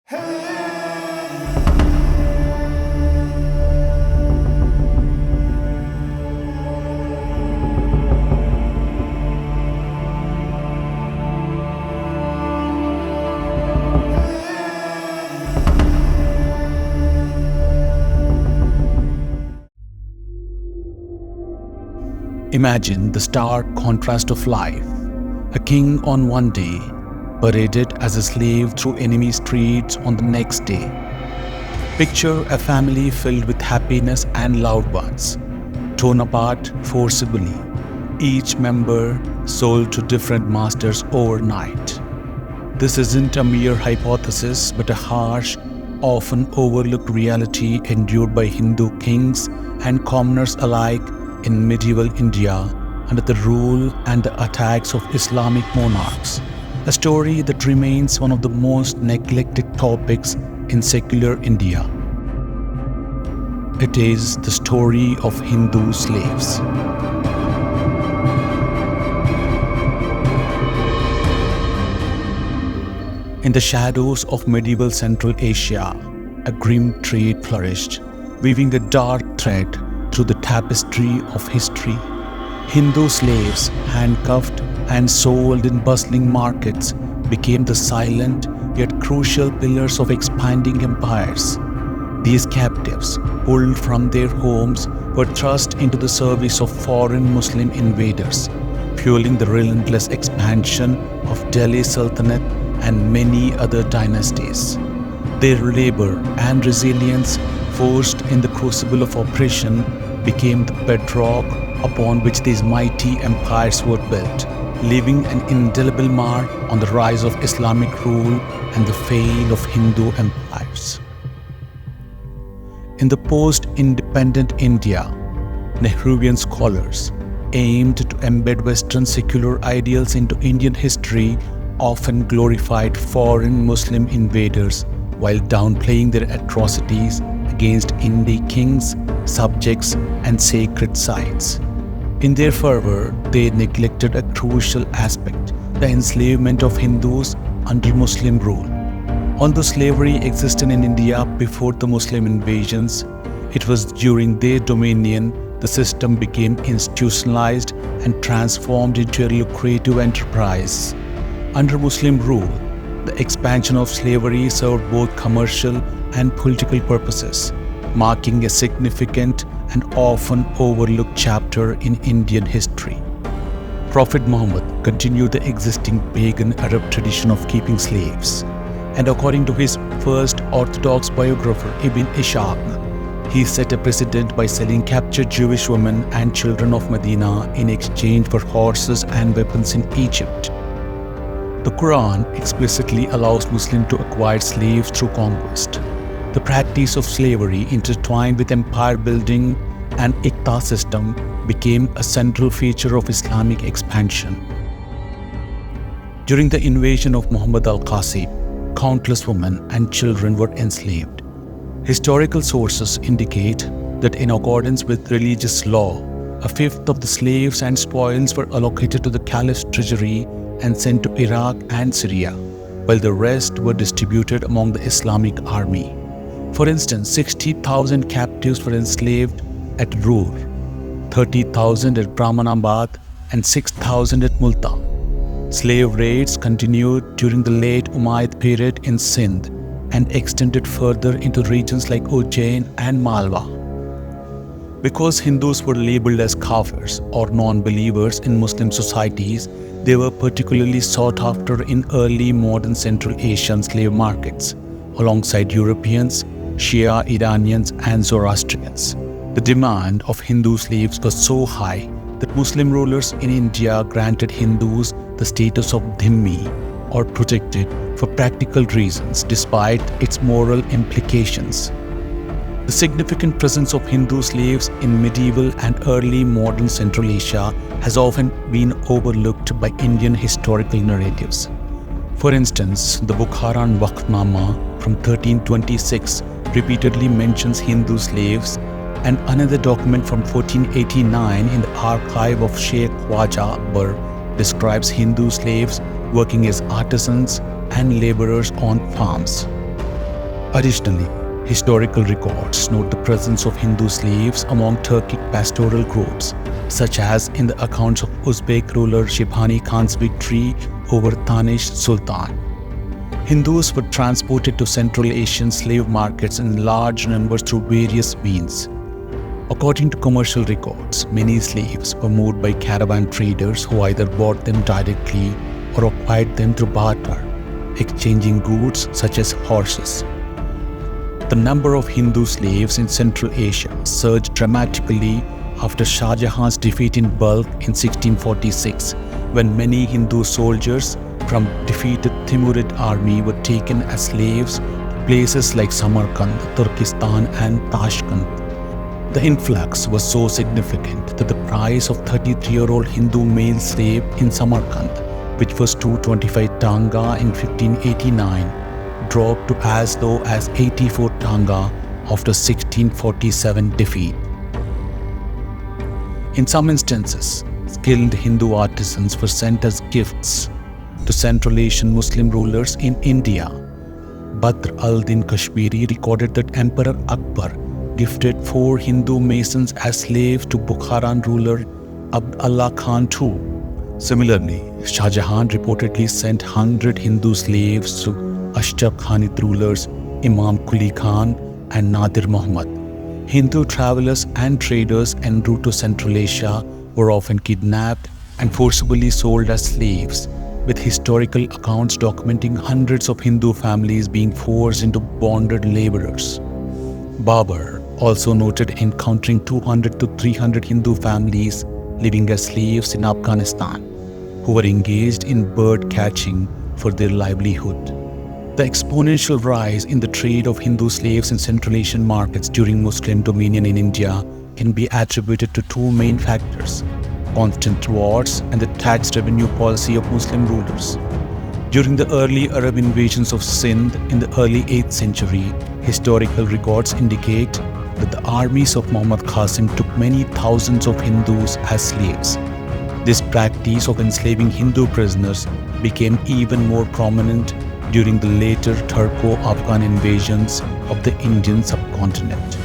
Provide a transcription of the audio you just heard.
Imagine the stark contrast of life. A king on one day, paraded as a slave through enemy streets on the next day. Picture a family filled with happiness and loved ones, torn apart forcibly, each member sold to different masters overnight. This isn't a mere hypothesis, but a harsh, often overlooked reality endured by Hindu kings and commoners alike in medieval India under the rule and the attacks of Islamic monarchs, a story that remains one of the most neglected topics in secular India. It is the story of Hindu slaves. In the shadows of medieval Central Asia, a grim trade flourished, weaving a dark thread through the tapestry of history. Hindu slaves, handcuffed and sold in bustling markets, became the silent yet crucial pillars of expanding empires. These captives, pulled from their homes, were thrust into the service of foreign Muslim invaders, fueling the relentless expansion of Delhi Sultanate and many other dynasties. Their labor and resilience, forged in the crucible of oppression, became the bedrock upon which these mighty empires were built, leaving an indelible mark on the rise of Islamic rule and the fall of Hindu empires. In the post-independent India, Nehruvian scholars aimed to embed Western secular ideals into Indian history, often glorified foreign Muslim invaders while downplaying their atrocities against Indian kings, subjects, and sacred sites. In their fervor, they neglected a crucial aspect: the enslavement of Hindus under Muslim rule. Although slavery existed in India before the Muslim invasions, it was during their dominion the system became institutionalized and transformed into a lucrative enterprise. Under Muslim rule, the expansion of slavery served both commercial and political purposes, marking a significant and often overlooked chapter in Indian history. Prophet Muhammad continued the existing pagan Arab tradition of keeping slaves, and according to his first orthodox biographer Ibn Ishaq, he set a precedent by selling captured Jewish women and children of Medina in exchange for horses and weapons in Egypt. The Quran explicitly allows Muslims to acquire slaves through conquest. The practice of slavery, intertwined with empire building and Iqta system, became a central feature of Islamic expansion. During the invasion of Muhammad al-Qasim, countless women and children were enslaved. Historical sources indicate that in accordance with religious law, a fifth of the slaves and spoils were allocated to the caliph's treasury and sent to Iraq and Syria, while the rest were distributed among the Islamic army. For instance, 60,000 captives were enslaved at Roor, 30,000 at Brahmanabad, and 6,000 at Multan. Slave raids continued during the late Umayyad period in Sindh and extended further into regions like Ujjain and Malwa. Because Hindus were labeled as kafirs or non-believers in Muslim societies, they were particularly sought after in early modern Central Asian slave markets, alongside Europeans, Shia Iranians, and Zoroastrians. The demand of Hindu slaves was so high that Muslim rulers in India granted Hindus the status of dhimmi, or protected, for practical reasons despite its moral implications. The significant presence of Hindu slaves in medieval and early modern Central Asia has often been overlooked by Indian historical narratives. For instance, the Bukharan Waqfnama from 1326 repeatedly mentions Hindu slaves, and another document from 1489 in the archive of Sheikh Khwaja Akbar describes Hindu slaves working as artisans and laborers on farms. Additionally, historical records note the presence of Hindu slaves among Turkic pastoral groups, such as in the accounts of Uzbek ruler Shibhani Khan's victory over Tanish Sultan. Hindus were transported to Central Asian slave markets in large numbers through various means. According to commercial records, many slaves were moved by caravan traders who either bought them directly or acquired them through barter, exchanging goods such as horses. The number of Hindu slaves in Central Asia surged dramatically after Shah Jahan's defeat in Balkh in 1646, when many Hindu soldiers from defeated Timurid army were taken as slaves to places like Samarkand, Turkestan and Tashkent. The influx was so significant that the price of 33-year-old Hindu male slave in Samarkand, which was 225 tanga in 1589, dropped to as low as 84 tanga after 1647 defeat. In some instances, skilled Hindu artisans were sent as gifts to Central Asian Muslim rulers in India. Badr al-Din Kashmiri recorded that Emperor Akbar gifted 4 Hindu masons as slaves to Bukharan ruler Abd Allah Khan too. Similarly, Shah Jahan reportedly sent 100 Hindu slaves to Ashtar Khanid rulers Imam Quli Khan and Nadir Muhammad. Hindu travelers and traders en route to Central Asia were often kidnapped and forcibly sold as slaves, with historical accounts documenting hundreds of Hindu families being forced into bonded laborers. Babur also noted encountering 200 to 300 Hindu families living as slaves in Afghanistan, who were engaged in bird catching for their livelihood. The exponential rise in the trade of Hindu slaves in Central Asian markets during Muslim dominion in India can be attributed to 2 main factors: constant wars and the tax revenue policy of Muslim rulers. During the early Arab invasions of Sindh in the early 8th century, historical records indicate that the armies of Muhammad Qasim took many thousands of Hindus as slaves. This practice of enslaving Hindu prisoners became even more prominent during the later Turco-Afghan invasions of the Indian subcontinent.